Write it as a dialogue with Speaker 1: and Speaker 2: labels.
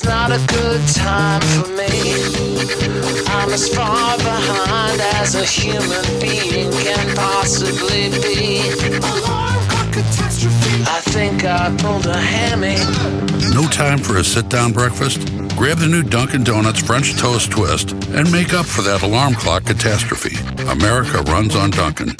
Speaker 1: It's not a good time for me. I'm as far behind as a human being can possibly be. Alarm clock catastrophe. I think I pulled a hammy.
Speaker 2: No time for a sit-down breakfast? Grab the new Dunkin' Donuts French Toast Twist and make up for that alarm clock catastrophe. America runs on Dunkin'.